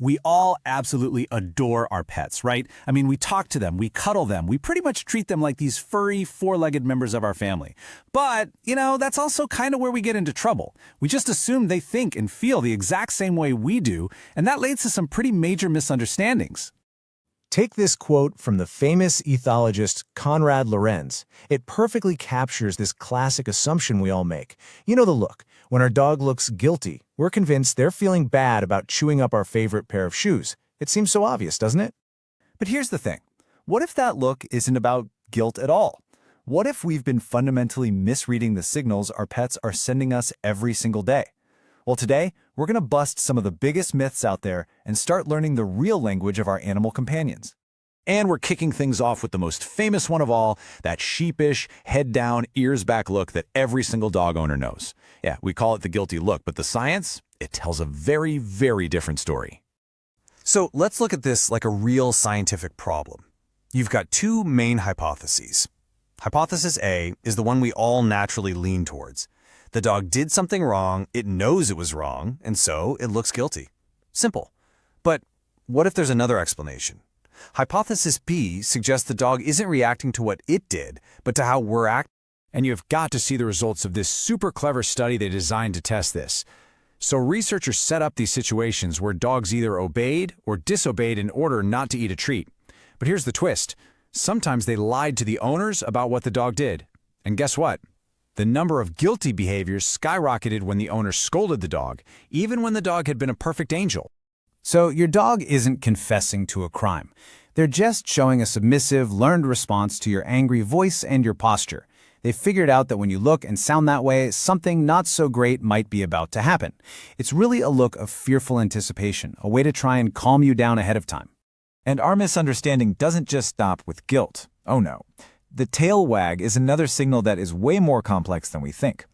We all absolutely adore our pets, right? I mean, we talk to them, we cuddle them, we pretty much treat them like these furry, four-legged members of our family. But, that's also kind of where we get into trouble. We just assume they think and feel the exact same way we do, and that leads to some pretty major misunderstandings. Take this quote from the famous ethologist Konrad Lorenz. It perfectly captures this classic assumption we all make. You know the look. When our dog looks guilty, we're convinced they're feeling bad about chewing up our favorite pair of shoes. It seems so obvious, doesn't it? But here's the thing. What if that look isn't about guilt at all? What if we've been fundamentally misreading the signals our pets are sending us every single day? Well, today, we're going to bust some of the biggest myths out there and start learning the real language of our animal companions. And we're kicking things off with the most famous one of all, that sheepish, head down, ears back look that every single dog owner knows. Yeah, we call it the guilty look, but the science, it tells a very, very different story. So let's look at this like a real scientific problem. You've got two main hypotheses. Hypothesis A is the one we all naturally lean towards. The dog did something wrong, it knows it was wrong, and so it looks guilty. Simple. But what if there's another explanation? Hypothesis B suggests the dog isn't reacting to what it did, but to how we're acting. And you've got to see the results of this super clever study they designed to test this. So researchers set up these situations where dogs either obeyed or disobeyed in order not to eat a treat. But here's the twist. Sometimes they lied to the owners about what the dog did. And guess what? The number of guilty behaviors skyrocketed when the owner scolded the dog, even when the dog had been a perfect angel. So your dog isn't confessing to a crime. They're just showing a submissive, learned response to your angry voice and your posture. They figured out that when you look and sound that way, something not so great might be about to happen. It's really a look of fearful anticipation, a way to try and calm you down ahead of time. And our misunderstanding doesn't just stop with guilt. Oh no. The tail wag is another signal that is way more complex than we think.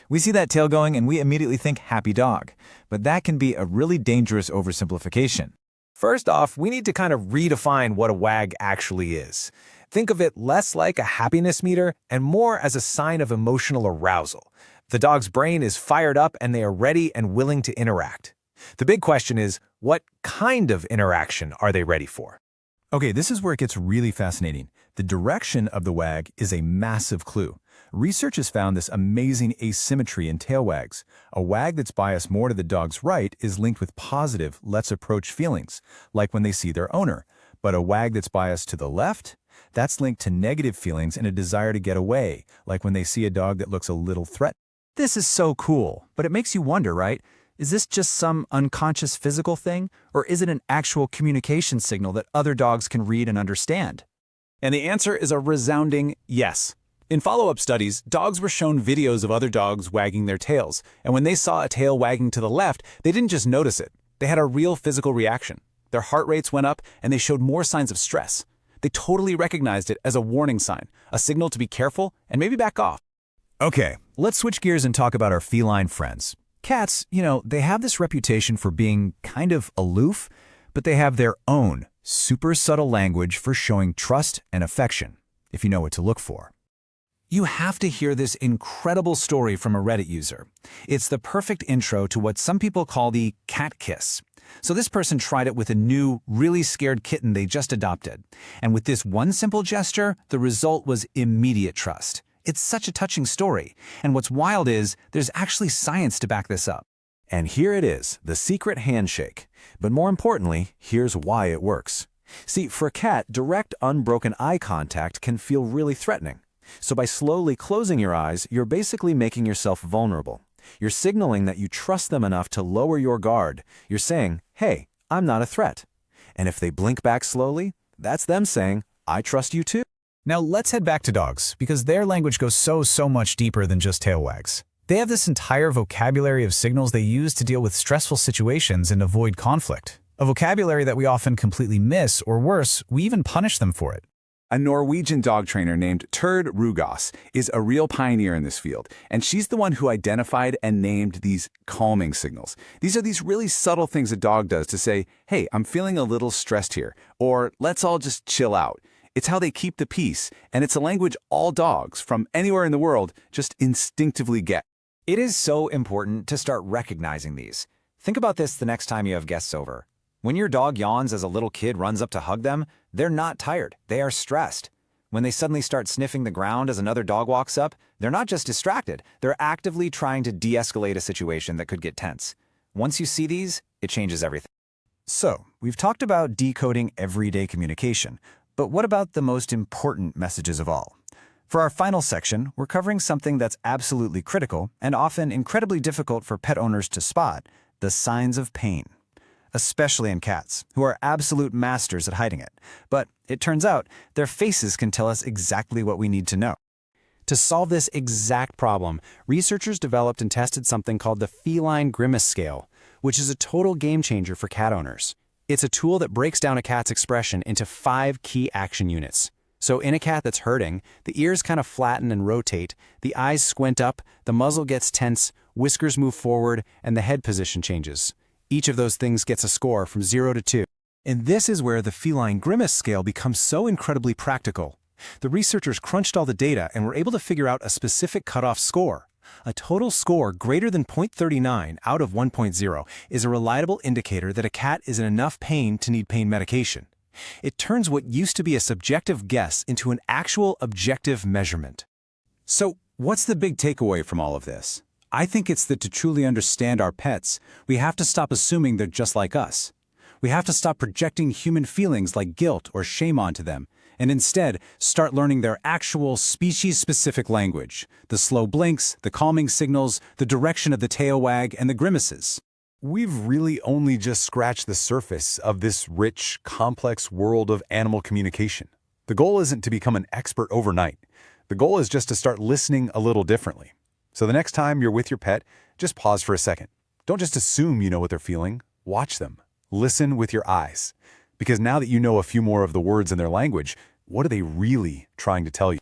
We see that tail going and we immediately think happy dog, but that can be a really dangerous oversimplification. First off, we need to kind of redefine what a wag actually is. Think of it less like a happiness meter and more as a sign of emotional arousal. The dog's brain is fired up and they are ready and willing to interact. The big question is, what kind of interaction are they ready for? Okay, this is where it gets really fascinating. The direction of the wag is a massive clue. Research has found this amazing asymmetry in tail wags. A wag that's biased more to the dog's right is linked with positive let's approach feelings, like when they see their owner. But a wag that's biased to the left, that's linked to negative feelings and a desire to get away, like when they see a dog that looks a little threatened. This is so cool, but it makes you wonder, right? Is this just some unconscious physical thing, or is it an actual communication signal that other dogs can read and understand? And the answer is a resounding yes. In follow-up studies, dogs were shown videos of other dogs wagging their tails, and when they saw a tail wagging to the left, they didn't just notice it. They had a real physical reaction. Their heart rates went up, and they showed more signs of stress. They totally recognized it as a warning sign, a signal to be careful and maybe back off. Okay, let's switch gears and talk about our feline friends. Cats, they have this reputation for being kind of aloof, but they have their own super subtle language for showing trust and affection, if you know what to look for. You have to hear this incredible story from a Reddit user. It's the perfect intro to what some people call the cat kiss. So this person tried it with a new, really scared kitten they just adopted. And with this one simple gesture, the result was immediate trust. It's such a touching story. And what's wild is there's actually science to back this up. And here it is, the secret handshake. But more importantly, here's why it works. See, for a cat, direct, unbroken eye contact can feel really threatening. So by slowly closing your eyes, you're basically making yourself vulnerable. You're signaling that you trust them enough to lower your guard. You're saying, hey, I'm not a threat. And if they blink back slowly, that's them saying, I trust you too. Now let's head back to dogs, because their language goes so much deeper than just tail wags. They have this entire vocabulary of signals they use to deal with stressful situations and avoid conflict. A vocabulary that we often completely miss, or worse, we even punish them for it. A Norwegian dog trainer named Tord Rugås is a real pioneer in this field, and she's the one who identified and named these calming signals. These are these really subtle things a dog does to say, hey, I'm feeling a little stressed here, or let's all just chill out. It's how they keep the peace, and it's a language all dogs from anywhere in the world just instinctively get. It is so important to start recognizing these. Think about this the next time you have guests over. When your dog yawns as a little kid runs up to hug them, they're not tired, they are stressed. When they suddenly start sniffing the ground as another dog walks up, they're not just distracted, they're actively trying to de-escalate a situation that could get tense. Once you see these, it changes everything. So, we've talked about decoding everyday communication, but what about the most important messages of all? For our final section, we're covering something that's absolutely critical and often incredibly difficult for pet owners to spot: the signs of pain. Especially in cats, who are absolute masters at hiding it. But it turns out their faces can tell us exactly what we need to know. To solve this exact problem, researchers developed and tested something called the Feline Grimace Scale, which is a total game changer for cat owners. It's a tool that breaks down a cat's expression into 5 key action units. So in a cat that's hurting, the ears kind of flatten and rotate, the eyes squint up, the muzzle gets tense, whiskers move forward, and the head position changes. Each of those things gets a score from 0 to 2. And this is where the Feline Grimace Scale becomes so incredibly practical. The researchers crunched all the data and were able to figure out a specific cutoff score. A total score greater than 0.39 out of 1.0 is a reliable indicator that a cat is in enough pain to need pain medication. It turns what used to be a subjective guess into an actual objective measurement. So, what's the big takeaway from all of this? I think it's that to truly understand our pets, we have to stop assuming they're just like us. We have to stop projecting human feelings like guilt or shame onto them, and instead start learning their actual species-specific language: the slow blinks, the calming signals, the direction of the tail wag, and the grimaces. We've really only just scratched the surface of this rich, complex world of animal communication. The goal isn't to become an expert overnight. The goal is just to start listening a little differently. So the next time you're with your pet, just pause for a second. Don't just assume you know what they're feeling. Watch them. Listen with your eyes. Because now that you know a few more of the words in their language, what are they really trying to tell you?